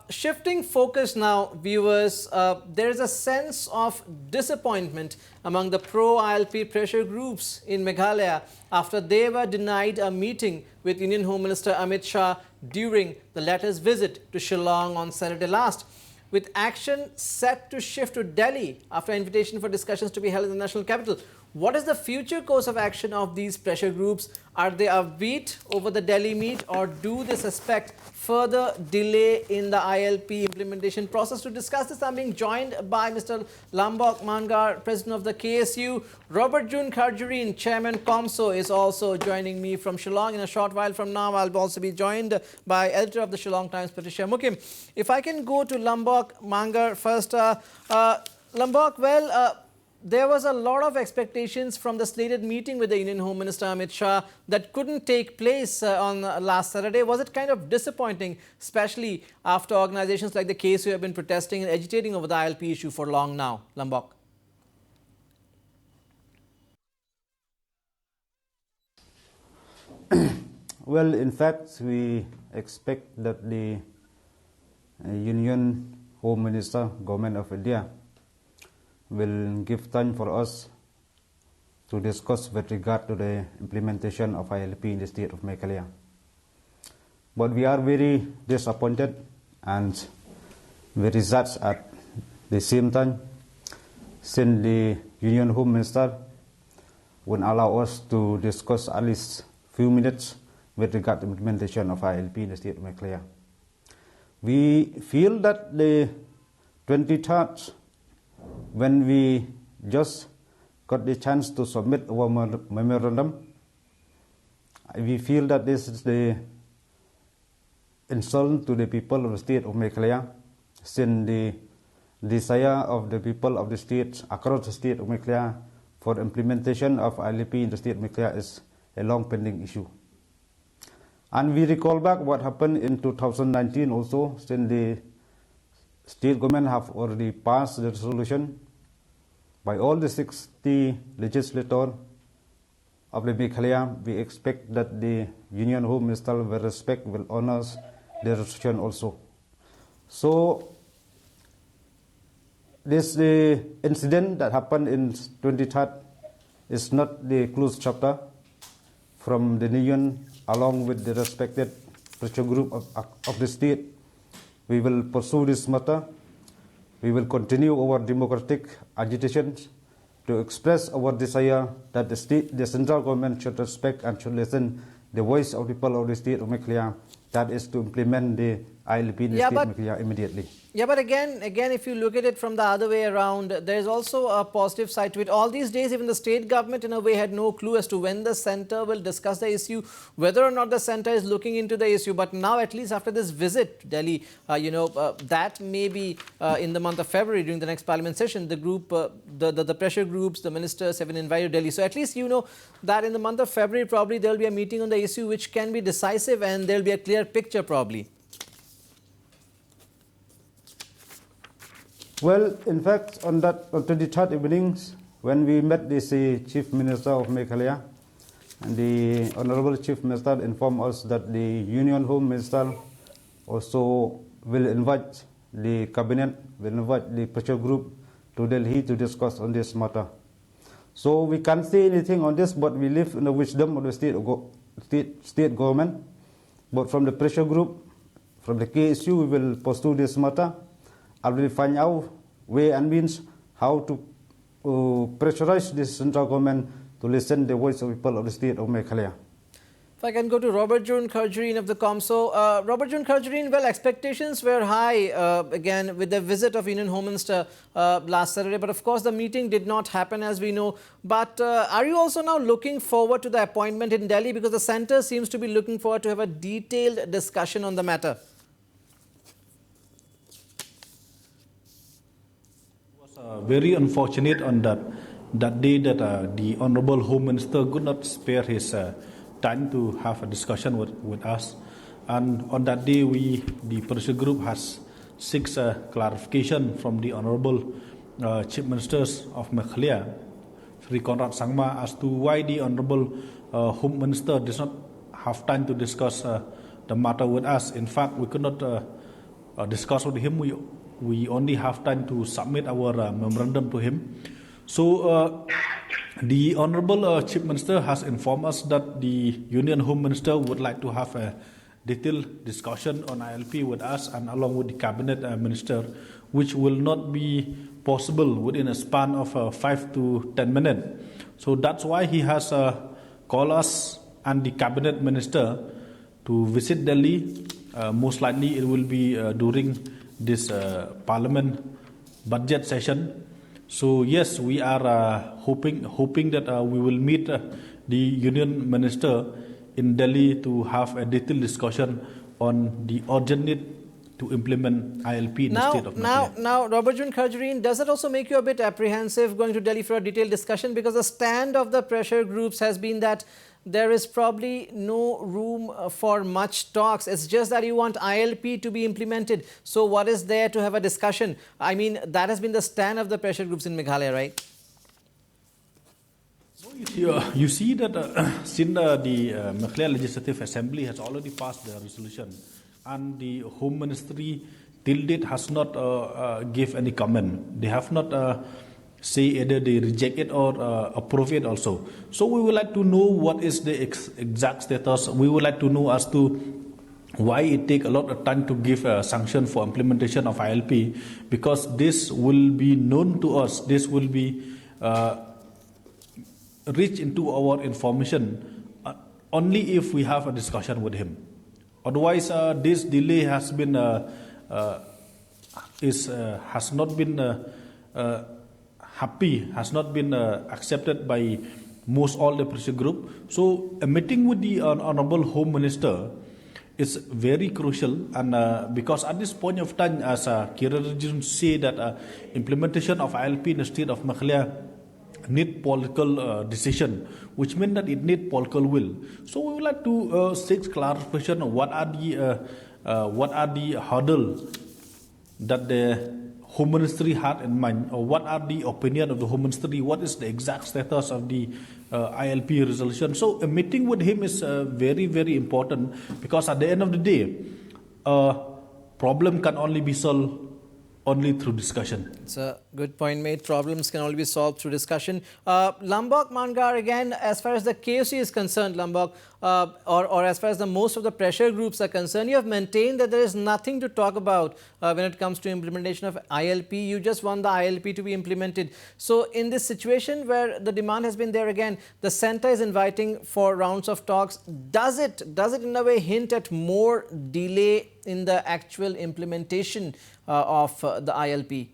Shifting focus now, viewers, there is a sense of disappointment among the pro-ILP pressure groups in Meghalaya after they were denied a meeting with Union Home Minister Amit Shah during the latter's visit to Shillong on Saturday last. With action set to shift to Delhi after invitation for discussions to be held in the national capital. What is the future course of action of these pressure groups? Are they upbeat over the Delhi meet, or do they suspect further delay in the ILP implementation process? To discuss this, I'm being joined by Mr. Lambok Marngar, President of the KSU. Robert June Kharjahrin, Chairman CoMSO, is also joining me from Shillong. In a short while from now, I'll also be joined by editor of the Shillong Times, Patricia, Mukhim. If I can go to Lambok Marngar first. Lambok, well, there was a lot of expectations from the slated meeting with the Union Home Minister Amit Shah that couldn't take place on last Saturday. Was it kind of disappointing, especially after organizations like the KSU have been protesting and agitating over the ILP issue for long now? Lambok. Well, in fact, we expect that the Union Home Minister, Government of India, will give time for us to discuss with regard to the implementation of ILP in the state of Meghalaya. But we are very disappointed and very sad at the same time, since the Union Home Minister would allow us to discuss at least few minutes with regard to implementation of ILP in the state of Meghalaya. We feel that the 23rd, when we just got the chance to submit our memorandum, we feel that this is the insult to the people of the state of Meghalaya, since the desire of the people of the state across the state of Meghalaya for implementation of ILP in the state of Meghalaya is a long pending issue. And we recall back what happened in 2019 also, since the state government have already passed the resolution by all the 60 legislators of the Meghalaya. We expect that the Union Home Minister will honor the resolution also. So this incident that happened in 23rd is not the closed chapter. From the Union, along with the respected pressure group of the state, we will pursue this matter. We will continue our democratic agitations to express our desire that the central government should respect and should listen the voice of the people of the state of Meghalaya, that is to implement the ILP in the state of Meghalaya immediately. Yeah, but again, if you look at it from the other way around, there is also a positive side to it. All these days, even the state government in a way had no clue as to when the centre will discuss the issue, whether or not the centre is looking into the issue. But now, at least after this visit to Delhi, that may be in the month of February during the next parliament session, the group, the pressure groups, the ministers have been invited to Delhi. So at least you know that in the month of February, probably there will be a meeting on the issue which can be decisive, and there will be a clear picture probably. Well, in fact, on 23rd evenings, when we met the Chief Minister of Meghalaya, and the Honorable Chief Minister informed us that the Union Home Minister also will invite the Cabinet, will invite the pressure group to Delhi to discuss on this matter. So we can't say anything on this, but we live in the wisdom of the state government. But from the pressure group, from the KSU, we will pursue this matter. I will find out way and means how to pressurize this central government to listen to the voice of people of the state of Meghalaya. If I can go to Robert June Kharjahrin of the CoMSO. Robert June Kharjahrin, well, expectations were high again with the visit of Union Home Minister last Saturday, but of course the meeting did not happen, as we know. But are you also now looking forward to the appointment in Delhi, because the centre seems to be looking forward to have a detailed discussion on the matter? Very unfortunate on that day that the Honorable Home Minister could not spare his time to have a discussion with us. And on that day, the pressure group has seeks clarification from the Honorable Chief Ministers of Meghalaya, Sri Conrad Sangma, as to why the Honorable Home Minister does not have time to discuss the matter with us. In fact, we could not discuss with him. We only have time to submit our memorandum to him. So the Honorable Chief Minister has informed us that the Union Home Minister would like to have a detailed discussion on ILP with us and along with the Cabinet Minister, which will not be possible within a span of 5 to 10 minutes. So that's why he has called us and the Cabinet Minister to visit Delhi. Most likely it will be during this Parliament budget session. So yes, we are hoping that we will meet the Union Minister in Delhi to have a detailed discussion on the urgent need to implement ILP in the state of Meghalaya. Now, Nabarun, Kharjahrin, does that also make you a bit apprehensive going to Delhi for a detailed discussion? Because the stand of the pressure groups has been that there is probably no room for much talks. It's just that you want ILP to be implemented. So what is there to have a discussion? I mean, that has been the stand of the pressure groups in Meghalaya, right? You see that since the Meghalaya Legislative Assembly has already passed the resolution, and the Home Ministry till date has not give any comment. They have not say either they reject it or approve it also. So we would like to know what is the exact status. We would like to know as to why it take a lot of time to give a sanction for implementation of ILP, because this will be known to us. This will be reach into our information only if we have a discussion with him. Otherwise, this delay has been has not been has not been accepted by most all the pressure group. So a meeting with the Honorable Home Minister is very crucial, and because at this point of time, as Kharjahrin say that implementation of ILP in the state of Meghalaya need political decision, which means that it need political will. So we would like to seek clarification on what are the hurdles that the Home Ministry had in mind, or what are the opinion of the Home Ministry, what is the exact status of the ILP resolution. So a meeting with him is very, very important, because at the end of the day, problem can only be solved only through discussion. It's a good point made. Problems can only be solved through discussion. Lambok, Marngar, again, as far as the KOC is concerned, Lambok, or as far as the most of the pressure groups are concerned, you have maintained that there is nothing to talk about when it comes to implementation of ILP. You just want the ILP to be implemented. So in this situation where the demand has been there again, the centre is inviting for rounds of talks. Does it in a way hint at more delay in the actual implementation of the ILP?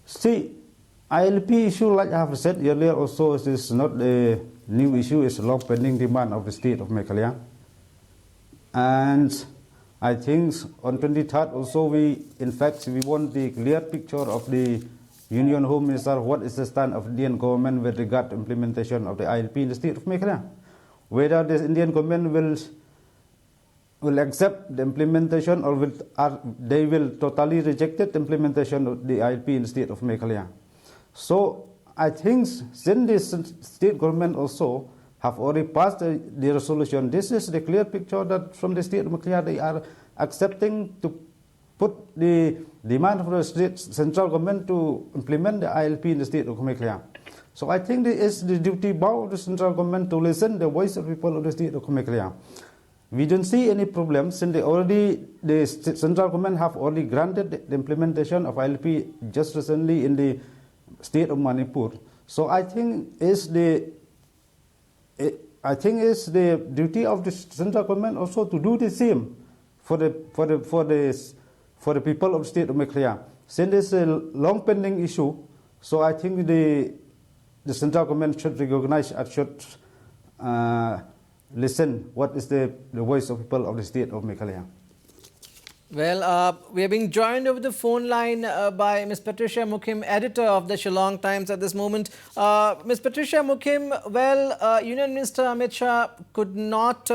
See, ILP issue, like I have said earlier also, is not a new issue, it's a long pending demand of the state of Meghalaya. And I think on 23rd also we want the clear picture of the Union Home Minister, what is the stand of the Indian government with regard to implementation of the ILP in the state of Meghalaya. Whether the Indian government will accept the implementation, or they will totally reject the implementation of the ILP in the state of Meghalaya. So I think since the state government also have already passed the resolution, this is the clear picture that from the state of Meghalaya they are accepting to put the demand of the central government to implement the ILP in the state of Meghalaya. So I think it is the duty bound of the central government to listen to the voice of people of the state of Meghalaya. We don't see any problem since the central government have already granted the implementation of ILP just recently in the state of Manipur. So I think it's the duty of the central government also to do the same for the people of the state of Meghalaya. Since it's a long pending issue, so I think the central government should recognize and should listen what is the voice of people of the state of Meghalaya. Well, we are being joined over the phone line by Ms. Patricia Mukhim, editor of the Shillong Times at this moment. Ms. Patricia Mukhim, well, Union Minister Amit Shah could not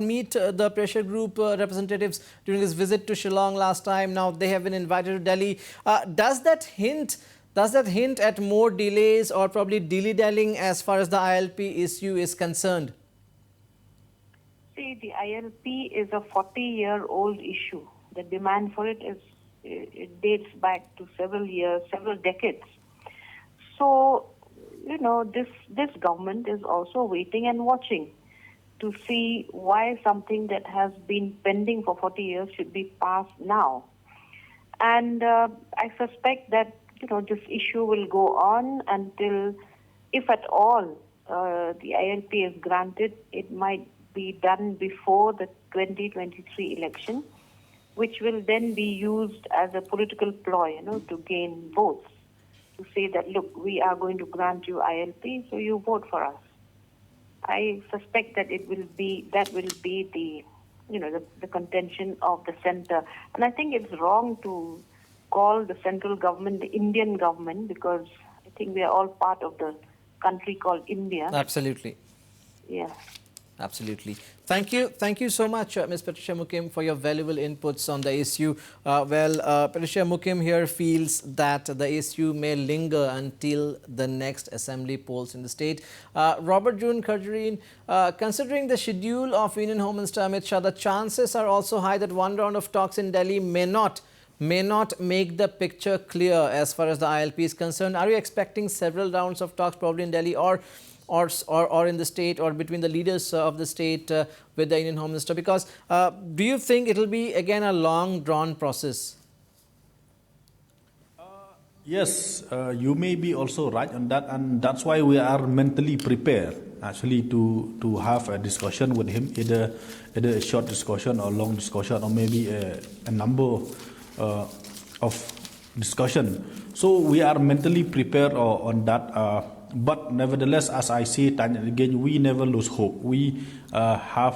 meet the pressure group representatives during his visit to Shillong last time. Now they have been invited to Delhi. Does that hint at more delays or probably dilly-dallying as far as the ILP issue is concerned? see, the ILP is a 40-year-old issue. The demand for it dates back to several years, several decades. So, this government is also waiting and watching to see why something that has been pending for 40 years should be passed now. And I suspect that, this issue will go on until, if at all, the ILP is granted, it might be done before the 2023 election, which will then be used as a political ploy, to gain votes, to say that, look, we are going to grant you ILP, so you vote for us. I suspect that that will be the, the contention of the center. And I think it's wrong to call the central government the Indian government, because I think we are all part of the country called India. Absolutely. Yeah. Absolutely. Thank you so much, Ms. Patricia Mukhim, for your valuable inputs on the issue. Patricia Mukhim here feels that the issue may linger until the next assembly polls in the state. Robert June Kharjahrin, considering the schedule of Union Home Minister Amit Shah, the chances are also high that one round of talks in Delhi may not make the picture clear as far as the ILP is concerned. Are you expecting several rounds of talks probably in Delhi or in the state, or between the leaders of the state with the Indian Home Minister? Because do you think it will be again a long drawn process? Yes, you may be also right on that, and that's why we are mentally prepared actually to have a discussion with him, either a short discussion or long discussion, or maybe a number of discussion. So we are mentally prepared on that. But nevertheless, as I say time and again, we never lose hope. We have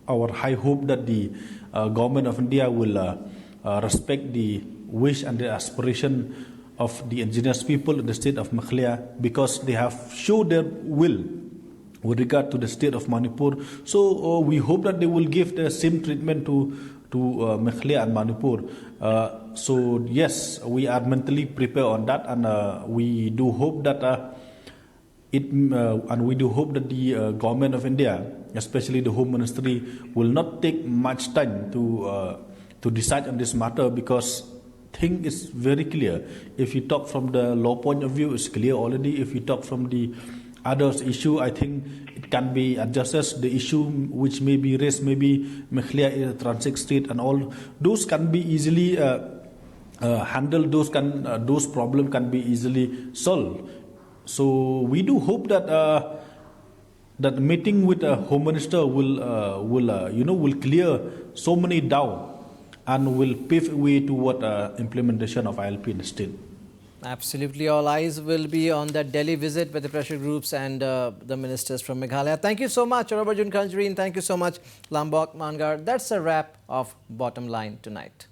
our high hope that the government of India will respect the wish and the aspiration of the indigenous people in the state of Meghalaya, because they have shown their will with regard to the state of Manipur. So we hope that they will give the same treatment to Meghalaya and Manipur. So yes, we are mentally prepared on that, and we do hope that the government of India, especially the Home Ministry, will not take much time to decide on this matter, because thing is very clear. If you talk from the law point of view, it's clear already. If you talk from the others issue, I think it can be adjusted. The issue which may be raised, maybe Meghalaya is a transit state and all, those can be easily handled. Those problems can be easily solved. So we do hope that that meeting with the Home Minister will clear so many doubts and will pave way toward implementation of ILP in the state. Absolutely. All eyes will be on that Delhi visit with the pressure groups and the ministers from Meghalaya. Thank you so much, Nabarun. Thank you so much, Lambok, Marngar. That's a wrap of Bottom Line tonight.